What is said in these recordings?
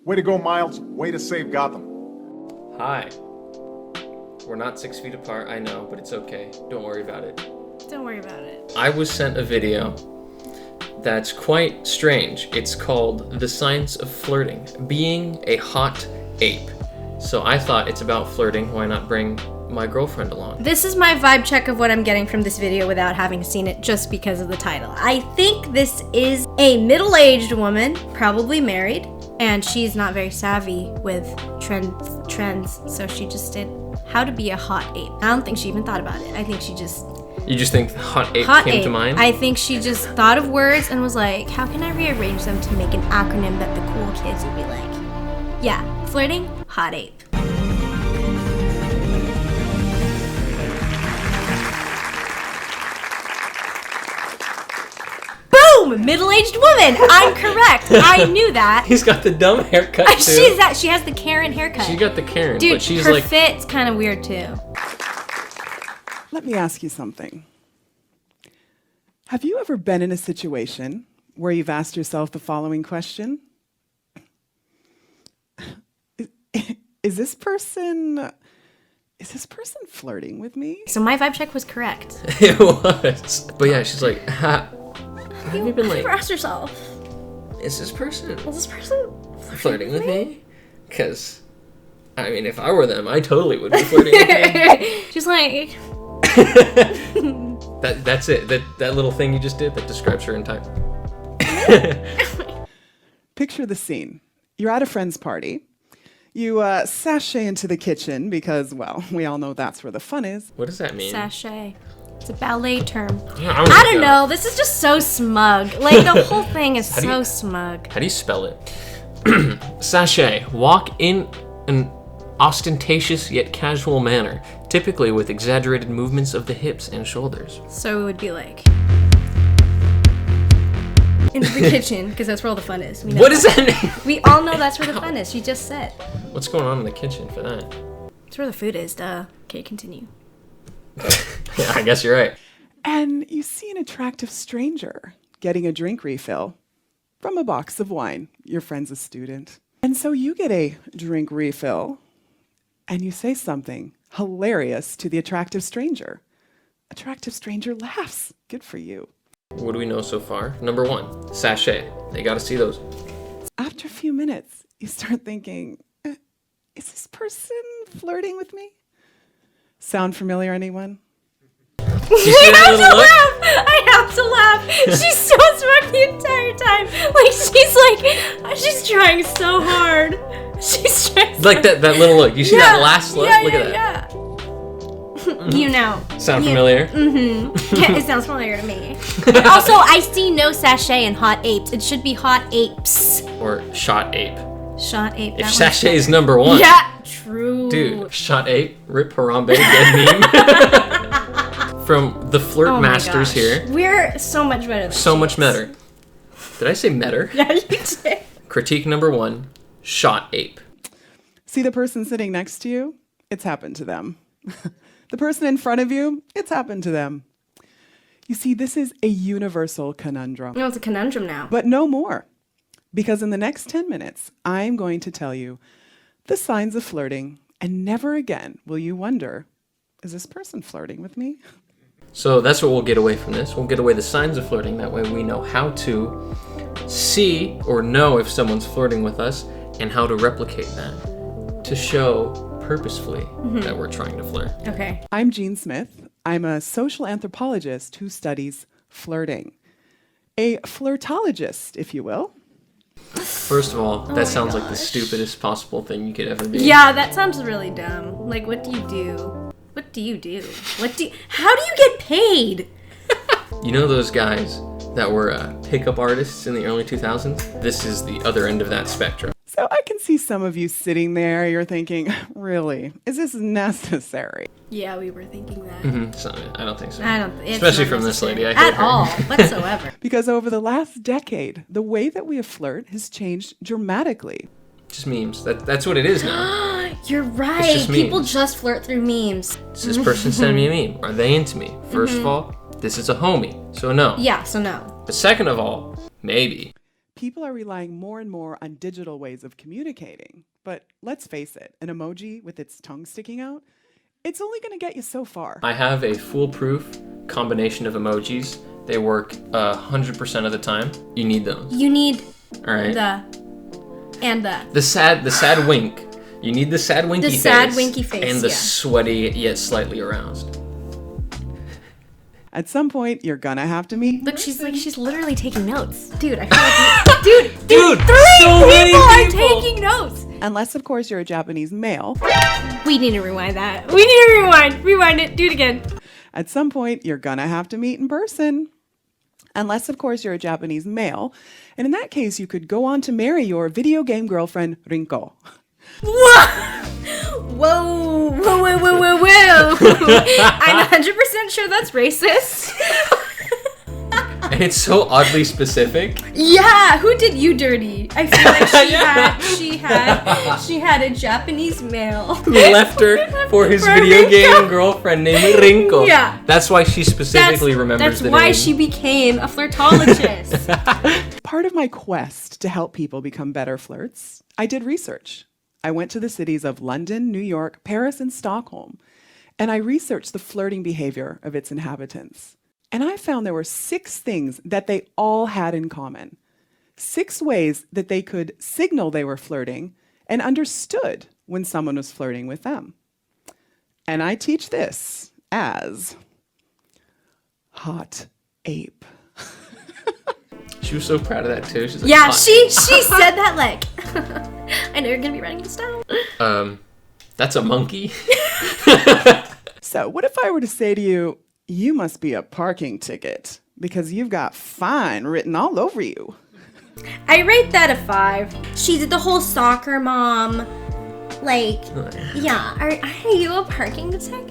Way to go, Miles. Way to save Gotham. Hi. We're not 6 feet apart, I know, but it's okay. Don't worry about it. Don't worry about it. I was sent a video that's quite strange. It's called The Science of Flirting, Being a Hot Ape. So I thought it's about flirting, why not bring my girlfriend along? This is my vibe check of what I'm getting from this video without having seen it just because of the title. I think this is a middle-aged woman, probably married, and she's not very savvy with trends, so she just did how to be a hot ape. I don't think she even thought about it. I think she just... You just think hot ape came to mind? I think she just thought of words and was like, how can I rearrange them to make an acronym that the cool kids would be like? Yeah, flirting, hot ape. Boom! Middle-aged woman. I'm correct. I knew that. He's got the dumb haircut too. She has the Karen haircut. She got the Karen, dude, but she's her like... fit's kind of weird too. Let me ask you something. Have you ever been in a situation where you've asked yourself the following question? Is this person flirting with me? So my vibe check was correct. It was. But yeah, she's like, have you been like... Ask yourself. Is this person flirting with me? Because, I mean, if I were them, I totally would be flirting with me. She's like... That's it. That little thing you just did that describes her entire... Picture the scene. You're at a friend's party. You sashay into the kitchen because, well, we all know that's where the fun is. What does that mean? Sashay. It's a ballet term. Yeah, I don't know. This is just so smug. Like, the whole thing is so smug. How do you spell it? Sashay. Walk in an ostentatious yet casual manner, typically with exaggerated movements of the hips and shoulders. So it would be like... into the kitchen, because that's where all the fun is. What does that mean? We all know that's where the fun is. She just said. What's going on in the kitchen for that? That's where the food is, duh. Okay, continue. Yeah, I guess you're right. And you see an attractive stranger getting a drink refill from a box of wine. Your friend's a student. And so you get a drink refill and you say something hilarious to the attractive stranger. Attractive stranger laughs. Good for you. What do we know so far? Number 1, sachet. They gotta see those. After a few minutes, you start thinking, is this person flirting with me? Sound familiar, anyone? I have to laugh. She's so smart the entire time. Like, she's trying so hard. She's trying like that little look. You see that last look? Yeah, look at that. Yeah. You know. Sound familiar? Mm-hmm. Yeah, it sounds familiar to me. Also, I see no sachet in hot apes. It should be hot apes. Or shot ape. Shot ape. If sachet is number 1. Yeah, true. Dude, shot ape, Rip Harambe, dead meme. From the Flirt Masters here. We're so much better than So much better. Did I say metter? Yeah, you did. Critique number 1, shot ape. See the person sitting next to you? It's happened to them. The person in front of you, it's happened to them. You see, this is a universal conundrum. No, it's a conundrum now. But no more. Because in the next 10 minutes, I'm going to tell you the signs of flirting, and never again will you wonder, is this person flirting with me? So that's what we'll get away from this. We'll get away the signs of flirting. That way we know how to see or know if someone's flirting with us and how to replicate that to show purposefully that we're trying to flirt. Okay. I'm Jean Smith. I'm a social anthropologist who studies flirting. A flirtologist, if you will. First of all, that sounds like the stupidest possible thing you could ever be. Yeah, that sounds really dumb. Like, what do you do? What do you do? How do you get paid? You know those guys that were pickup artists in the early 2000s? This is the other end of that spectrum. So I can see some of you sitting there, you're thinking, really, is this necessary? Yeah, we were thinking that. So, I don't think so. It's Especially not from this lady. I hate at her. all, whatsoever. Because over the last decade, the way that we flirt has changed dramatically. Just memes. That's what it is now. You're right. It's just People memes. just flirt through memes. Does this person send me a meme? Are they into me? First of all, this is a homie, so no. Yeah, so no. But second of all, maybe. People are relying more and more on digital ways of communicating. But let's face it, an emoji with its tongue sticking out, it's only going to get you so far. I have a foolproof combination of emojis. They work 100% of the time. You need those. You need All right. the sad wink. You need the sad winky face. The sad winky face, And the yeah. sweaty yet slightly aroused. At some point, you're going to have to meet. Look, she's literally taking notes. Dude, I feel like Dude, three so many people are people. taking notes. Unless, of course, you're a Japanese male. We need to rewind that. We need to rewind it. Do it again. At some point, you're going to have to meet in person. Unless, of course, you're a Japanese male. And in that case, you could go on to marry your video game girlfriend, Rinko. Whoa. I'm 100% sure that's racist. And it's so oddly specific. Yeah, who did you dirty? I feel like she had a Japanese male Who left her for his video game girlfriend named Rinko. Yeah. That's why she specifically remembers the name. That's why she became a flirtologist. Part of my quest to help people become better flirts, I did research. I went to the cities of London, New York, Paris, and Stockholm, and I researched the flirting behavior of its inhabitants. And I found there were 6 things that they all had in common. 6 ways that they could signal they were flirting and understood when someone was flirting with them. And I teach this as hot ape. She was so proud of that too. She's like, Yeah, "Hot." she said that like, I know you're gonna be writing this down. That's a monkey. So what if I were to say to you, you must be a parking ticket because you've got fine written all over you? I rate that a 5. She did the whole soccer mom, like, yeah, are you a parking ticket?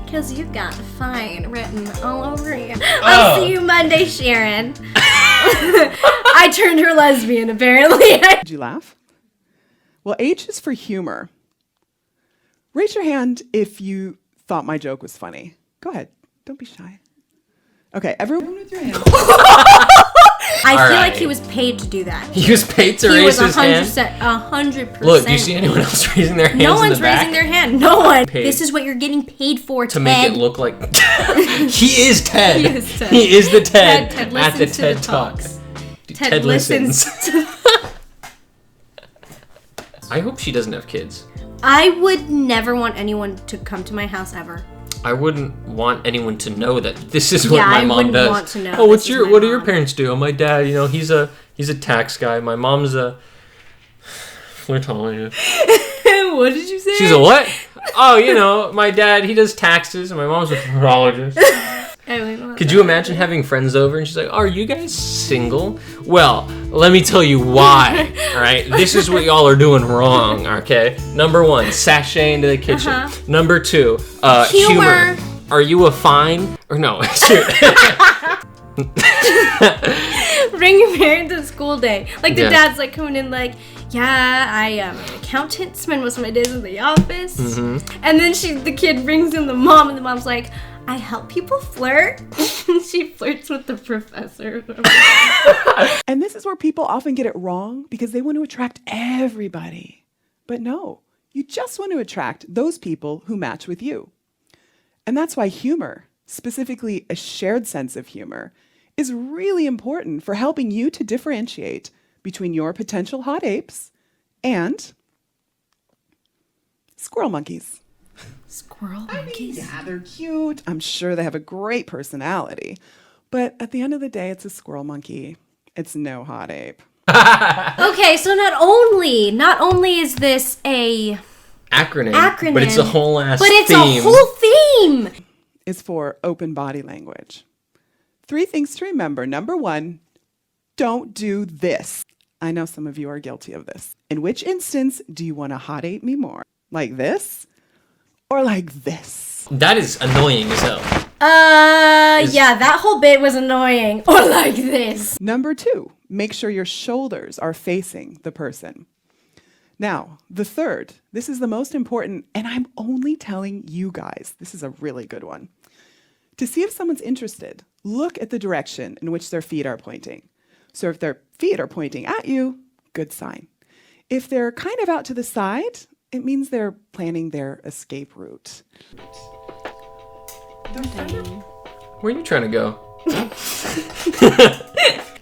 Because you've got fine written all over you. I'll see you Monday, Sharon. I turned her lesbian, apparently. Did you laugh? Well, H is for humor. Raise your hand if you thought my joke was funny. Go ahead. Don't be shy. Okay, everyone with your hands. I feel right. like he was paid to do that. He was paid to He raise was his hand. 100%. Look, do you see anyone else raising their hands No in one's the back? raising their hand. No one. Paid. This is what you're getting paid for, To make it look like... He is Ted. He is Ted. He is the Ted, Ted at the listens to TED the Talk. talks. Dude, Ted listens. I hope she doesn't have kids. I would never want anyone to come to my house ever. I wouldn't want anyone to know that this is what Yeah, my I mom wouldn't does. want to know Oh, this is my what do your mom. parents do? Oh, my dad, he's a tax guy. My mom's a flirtologist. What did you say? She's a what? Oh, my dad, he does taxes, and my mom's a flirtologist. Could you imagine having friends over and she's like, are you guys single? Well, let me tell you why, all right? This is what y'all are doing wrong, okay? Number 1, sashay into the kitchen. Number 2, humor. Are you a fine? Or no, shoot. Bring your parents to school day. Like the Yeah. dad's like coming in like, yeah, I am an accountant, spend most of my days in the office. Mm-hmm. And then the kid brings in the mom, and the mom's like, I help people flirt. She flirts with the professor. And this is where people often get it wrong because they want to attract everybody. But no, you just want to attract those people who match with you. And that's why humor, specifically a shared sense of humor, is really important for helping you to differentiate between your potential hot apes and squirrel monkeys. Squirrel monkeys. Yeah, they're cute. I'm sure they have a great personality. But at the end of the day, it's a squirrel monkey. It's no hot ape. Okay, so not only is this a acronym, but it's a whole ass but it's theme. a whole theme. Is for open body language. 3 things to remember. Number 1, don't do this. I know some of you are guilty of this. In which instance do you want to hot ape me more? Like this or like this? That is annoying as hell. Yeah, that whole bit was annoying. Or like this. Number 2, make sure your shoulders are facing the person. Now, the third, this is the most important, and I'm only telling you guys, this is a really good one. To see if someone's interested, look at the direction in which their feet are pointing. So if their feet are pointing at you, good sign. If they're kind of out to the side, it means they're planning their escape route. Where are you trying to go?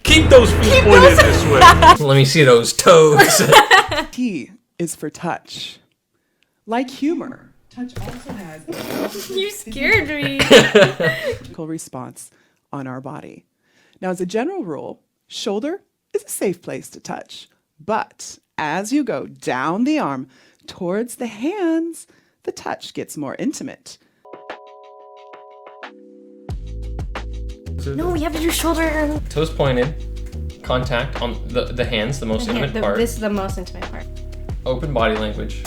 Keep those feet pointed this way. Let me see those toes. T is for touch. Like humor, touch also has You scared me. a chemical response on our body. Now, as a general rule, shoulder is a safe place to touch. But as you go down the arm towards the hands, the touch gets more intimate. No, we have to do shoulder. Toes pointed, contact on the hands, the most intimate part. This is the most intimate part. Open body language.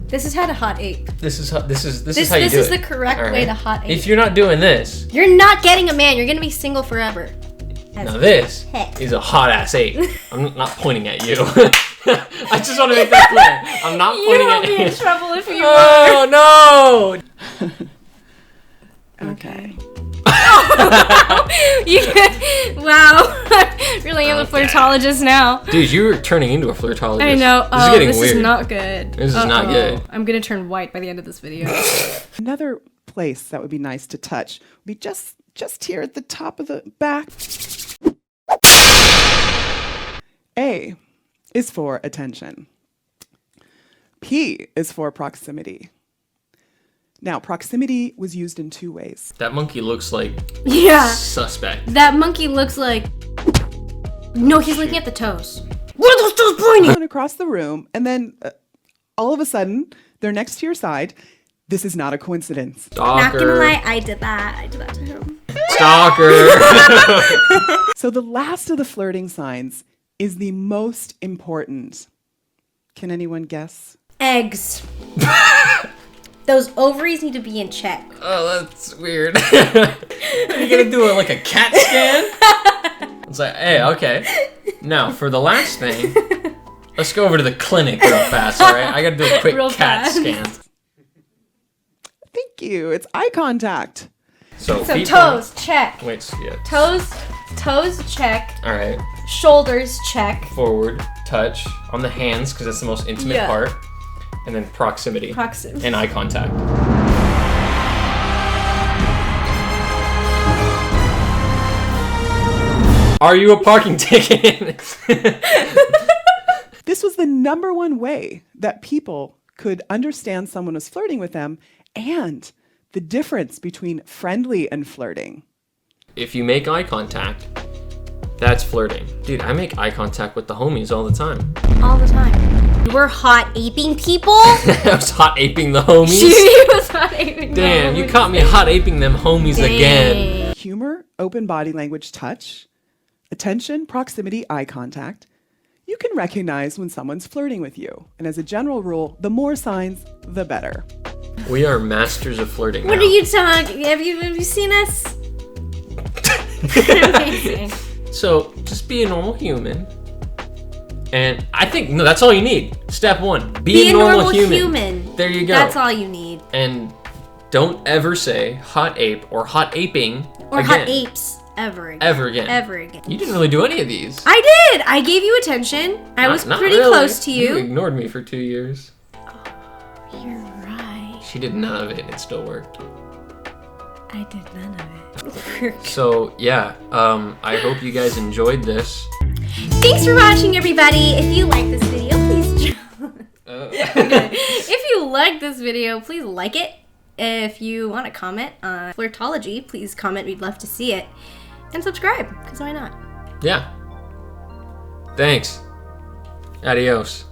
This is how to hot ape. This is how you do it. This is the correct All way right? to hot ape. If you're not doing this, You're not getting a man. You're gonna be single forever. now this is a hot ass ape. I'm not pointing at you. I just want to make that clear. I'm not You pointing will at be you. in trouble if you Oh no! Okay. Wow. Really am a flirtologist now. Dude, you're turning into a flirtologist. I know. This is getting this weird. is not good. This is not good. I'm gonna turn white by the end of this video. Another place that would be nice to touch would be just here at the top of the back. A is for attention. P is for proximity. Now, proximity was used in two ways. That monkey looks like Yeah. suspect. That monkey looks like. No, he's looking at the toes. What are those toes pointing? Going across the room, and then all of a sudden, they're next to your side. This is not a coincidence. Not gonna Stalker. lie, I did that. I did that to him. Stalker. So the last of the flirting signs is the most important. Can anyone guess? Eggs. Those ovaries need to be in check. Oh, that's weird. Are you gonna do like a CAT scan? It's like, hey, okay. Now, for the last thing, let's go over to the clinic real fast, all right? I gotta do a quick Real CAT fast. scan. Thank you. It's eye contact. So feet toes, check. Wait, yeah. Toes, check. All right. Shoulders, check. Forward, touch on the hands because that's the most intimate Yeah. part, and then proximity Proximity. and eye contact. Are you a parking ticket? This was the number one way that people could understand someone was flirting with them and the difference between friendly and flirting. If you make eye contact, that's flirting. Dude, I make eye contact with the homies all the time. All the time. We're hot aping people. I was hot aping the homies. She was hot aping. Damn, you caught me hot aping them homies again. Humor, open body language, touch, attention, proximity, eye contact. You can recognize when someone's flirting with you. And as a general rule, the more signs, the better. We are masters of flirting What now. are you talking? Have you seen us? Amazing. So, just be a normal human. And I think, no, that's all you need. Step one, be a normal human. There you go. That's all you need. And don't ever say hot ape or hot aping Or again. hot apes ever again. Ever again. Ever again. You didn't really do any of these. I did. I gave you attention. I was Not pretty really. close to You you. ignored me for 2 years. You're right. She did none of it. It still worked. I did none of it. So yeah, I hope you guys enjoyed this. Thanks for watching, everybody. If you like this video, please. If you like this video, please like it. If you want to comment on flirtology, please comment. We'd love to see it. And subscribe, because why not? Yeah. Thanks. Adios.